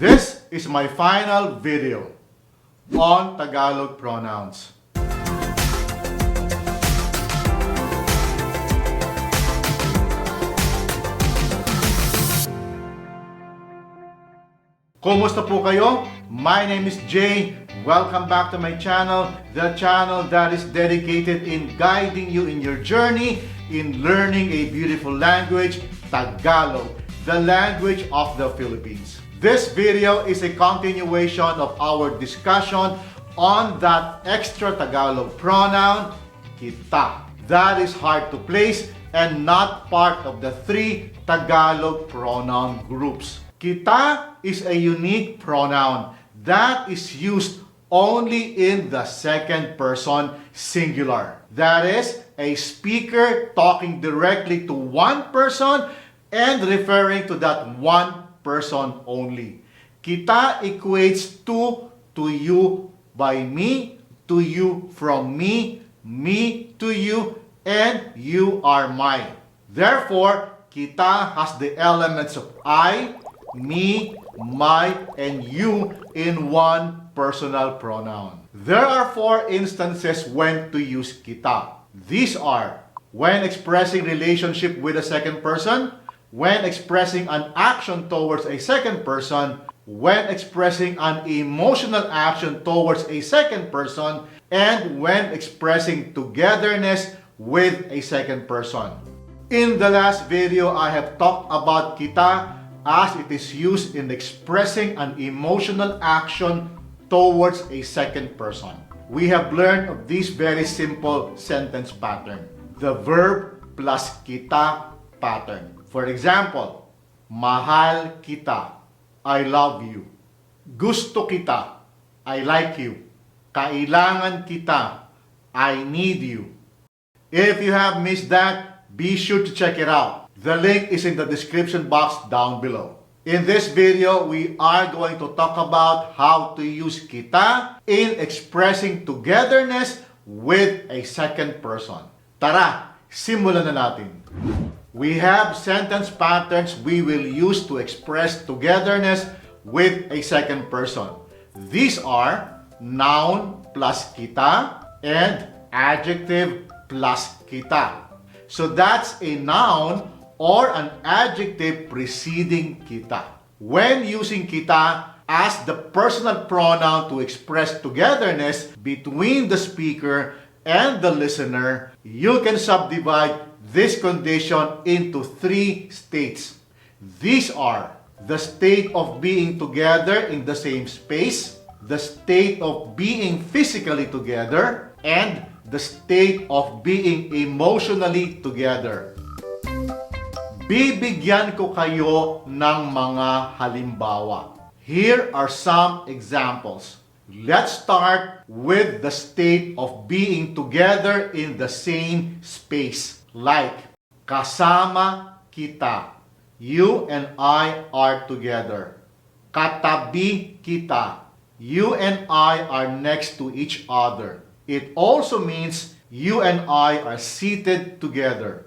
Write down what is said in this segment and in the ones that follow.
This is my final video on Tagalog pronouns. Kumusta po kayo? My name is Jay. Welcome back to my channel, the channel that is dedicated in guiding you in your journey in learning a beautiful language, Tagalog, the language of the Philippines. This video is a continuation of our discussion on that extra Tagalog pronoun, Kitá. That is hard to place and not part of the three Tagalog pronoun groups. Kitá is a unique pronoun that is used only in the second person singular. That is, a speaker talking directly to one person and referring to that one person only. Kitá equates to you by me, to you from me to you, and you are mine. Therefore, Kitá has the elements of I, me, my, and you in one personal pronoun. There are four instances when to use Kitá. These are when expressing relationship with a second person, when expressing an action towards a second person, when expressing an emotional action towards a second person, and when expressing togetherness with a second person. In the last video, I have talked about Kitá as it is used in expressing an emotional action towards a second person. We have learned of this very simple sentence pattern, the verb plus Kitá pattern. For example, mahal kita, I love you. Gusto kita, I like you. Kailangan kita, I need you. If you have missed that, be sure to check it out. The link is in the description box down below. In this video, we are going to talk about how to use Kitá in expressing togetherness with a second person. Tara, simulan na natin. We have sentence patterns we will use to express togetherness with a second person. These are noun plus Kitá and adjective plus Kitá. So that's a noun or an adjective preceding Kitá. When using Kitá as the personal pronoun to express togetherness between the speaker and the listener, you can subdivide this condition into three states. These are the state of being together in the same space, the state of being physically together, and the state of being emotionally together. Bibigyan ko kayo ng mga halimbawa. Here are some examples. Let's start with the state of being together in the same space. Like, kasama kita. You and I are together. Katabi kita. You and I are next to each other. It also means you and I are seated together.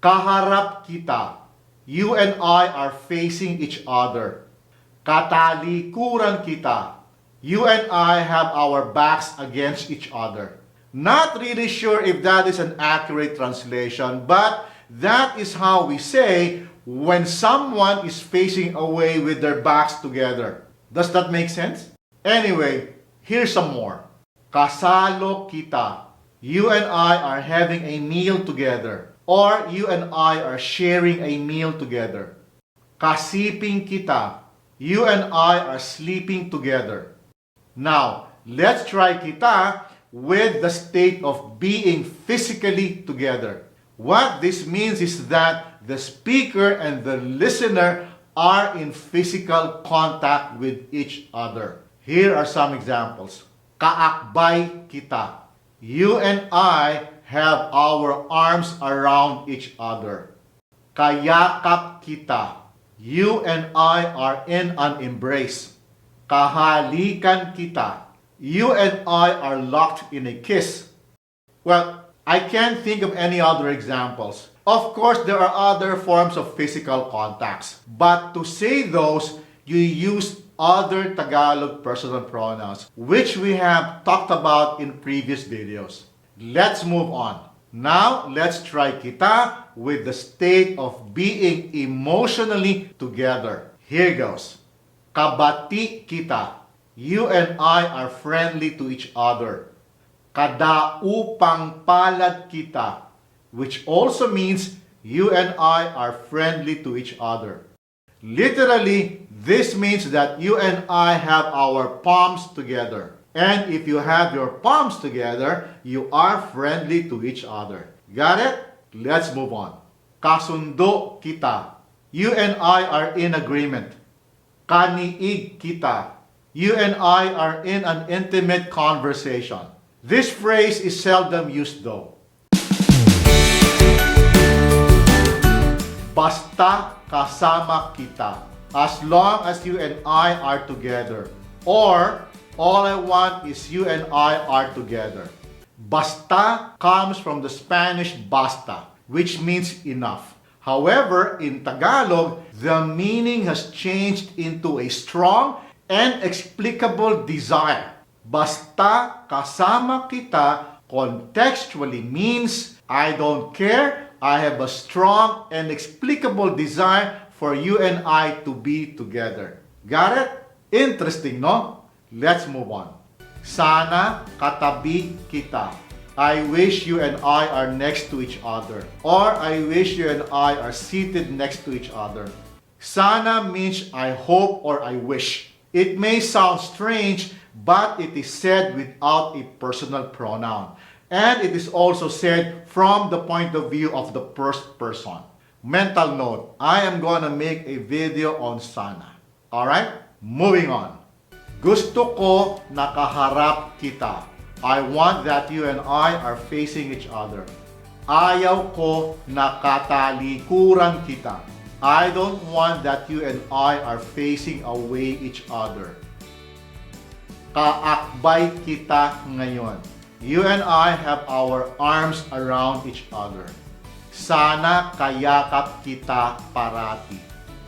Kaharap kita. You and I are facing each other. Katalikuran kita. You and I have our backs against each other. Not really sure if that is an accurate translation, but that is how we say when someone is facing away with their backs together. Does that make sense? Anyway, here's some more. Kasalo kita. You and I are having a meal together. Or you and I are sharing a meal together. Kasiping kita. You and I are sleeping together. Now, let's try Kitá with the state of being physically together. What this means is that the speaker and the listener are in physical contact with each other. Here are some examples. Kaakbay kita. You and I have our arms around each other. Kayakap kita. You and I are in an embrace. Kahalikan kita. You and I are locked in a kiss. Well, I can't think of any other examples. Of course, there are other forms of physical contacts. But to say those, you use other Tagalog personal pronouns, which we have talked about in previous videos. Let's move on. Now, let's try kita with the state of being emotionally together. Here goes. Kabati kita. You and I are friendly to each other. Kadaupang palad kita, which also means you and I are friendly to each other. Literally, this means that you and I have our palms together. And if you have your palms together, you are friendly to each other. Got it? Let's move on. Kasundo kita. You and I are in agreement. Kaniig kita. You and I are in an intimate conversation. This phrase is seldom used though. Basta kasama kita. As long as you and I are together. Or, all I want is you and I are together. Basta comes from the Spanish basta, which means enough. However, in Tagalog, the meaning has changed into a strong and explicable desire. Basta kasama kita contextually means I don't care, I have a strong and explicable desire for you and I to be together. Got it? Interesting, no? Let's move on. Sana katabi kita. I wish you and I are next to each other. Or I wish you and I are seated next to each other. Sana means I hope or I wish. It may sound strange, but it is said without a personal pronoun. And it is also said from the point of view of the first person. Mental note, I am gonna make a video on sana. Alright? Moving on. Gusto ko nakaharap kita. I want that you and I are facing each other. Ayaw ko nakatalikuran kita. I don't want that you and I are facing away each other. Kaakbay kita ngayon. You and I have our arms around each other. Sana kayakap kita parati.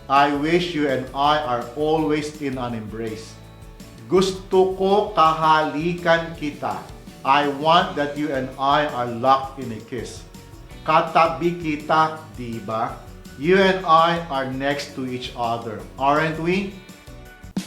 I wish you and I are always in an embrace. Gusto ko kahalikan kita. I want that you and I are locked in a kiss. Katabi kita, diba? You and I are next to each other, aren't we?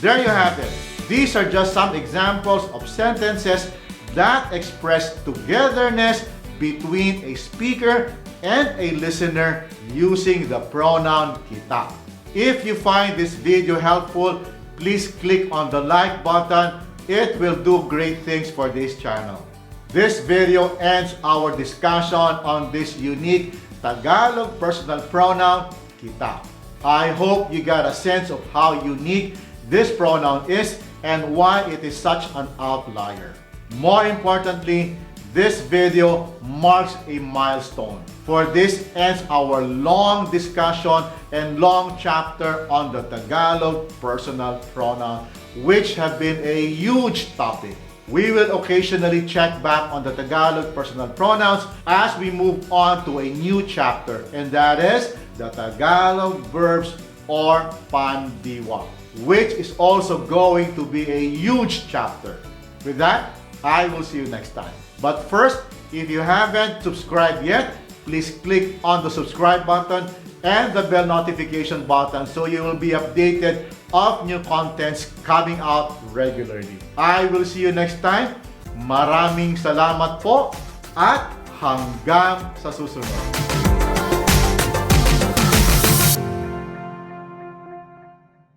There you have it. These are just some examples of sentences that express togetherness between a speaker and a listener using the pronoun kita. If you find this video helpful, please click on the like button. It will do great things for this channel. This video ends our discussion on this unique Tagalog personal pronoun, kita. I hope you got a sense of how unique this pronoun is and why it is such an outlier. More importantly, this video marks a milestone. For this ends our long discussion and long chapter on the Tagalog personal pronoun, which have been a huge topic. We will occasionally check back on the Tagalog personal pronouns as we move on to a new chapter, and that is the Tagalog verbs or pandiwa, which is also going to be a huge chapter. With that, I will see you next time. But first, if you haven't subscribed yet, please click on the subscribe button and the bell notification button so you will be updated of new contents coming out regularly. I will see you next time. Maraming salamat po at hanggang sa susunod.